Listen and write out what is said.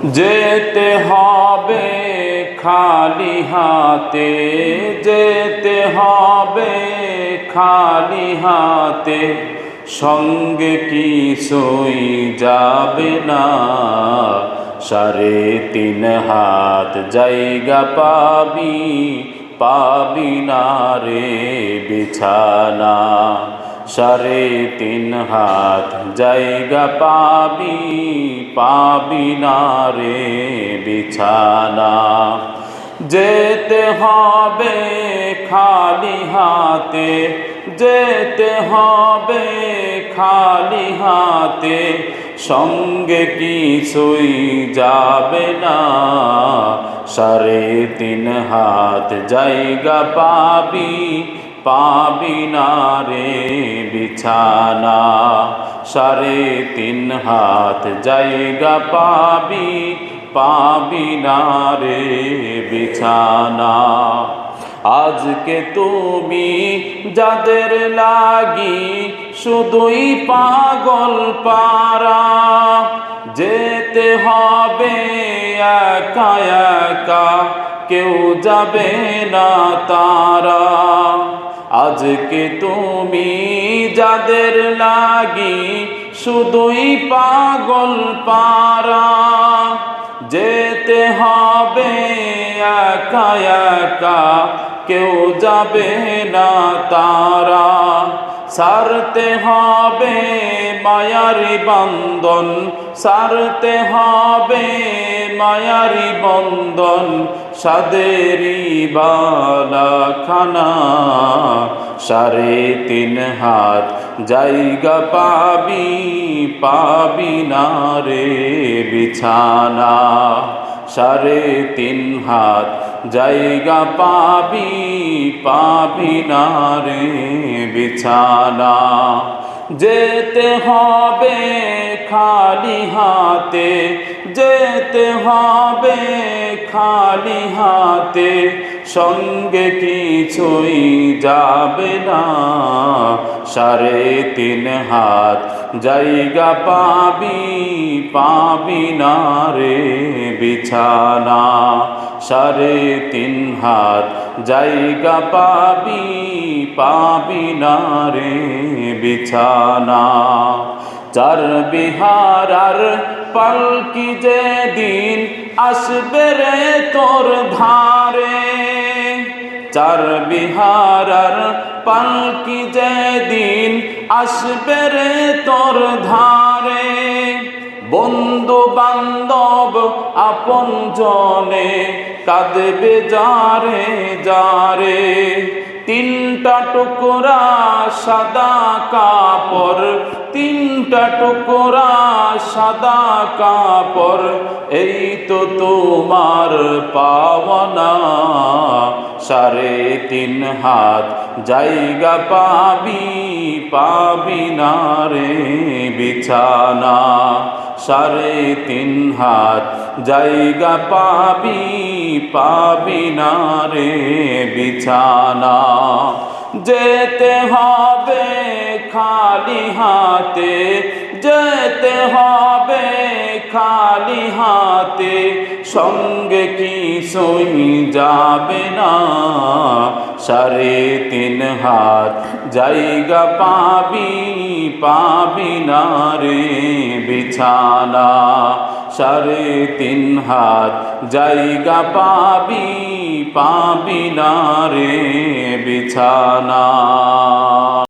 যেতে হবে খালি হাতে, যেতে হবে খালি হাতে, সঙ্গে কিছুই যাবে না। 3.5 হাত জায়গা পাবি, পাবি না রে বিছানা। 3.5 হাত জায়গা পাবি, পাবি না রে বিছানা। যেতে হবে খালি হাতে, যেতে হবে খালি হাতে, সঙ্গে কিছুই যাবে না। 3.5 হাত জায়গা পাবি, পাবি না রে বিছানা। 3.5 হাত জায়গা পাবি, পাবি না রে বিছানা। আজকে তুমি যাদের লাগি শুধুই পাগল পারা, যেতে হবে একা একা, কেউ যাবে না তারা। আজকে তুমি যাদের লাগি শুধুই পাগল পারা, যেতে হবে একা একা, কেউ যাবে না তারা। সারতে হবে মায়ারি বন্ধন, সারতে হবে মায়ারি বন্ধন, সাদেরি বালাখানা। 3.5 হাত জায়গা পাবি, পাবি না রে বিছানা। 3.5 হাত জায়গা পাবি, পাবি না রে বিছানা। যেতে হবে খালি হাতে, যেতে হবে খালি হাতে, সঙ্গে কিছুই যাবে না। 3.5 হাত জায়গা পাবি, পাবি না রে বিছানা। 3.5 হাত জায়গা পাবি, পাবি না রে বিছানা। 4 বিহারার পালকি যেদিন আসবে রে তোর ধারে, 4 বিহারার পালকি যেদিন আসবে রে তোর ধারে। বন্ধু বান্ধব আপন জনে কাঁদবে যারে যারে। 3টা টুকরা সাদা কাপড়, 3টা টুকরা সাদা কাপড়, এই তো তোমার পাওনা। 3.5 হাত জায়গা পাবি, পাবি না রে বিছানা। 3.5 হাত জায়গা পাবি, পাবি না রে বিছানা। যেতে হবে খালি হাতে, যেতে হবে খালি হাতে, সঙ্গে কিছুই যাবে না। 3.5 হাত জায়গা পাবি, পাবি না রে বিছানা। 3.5 হাত জায়গা পাবি, পাবি না রে বিছানা।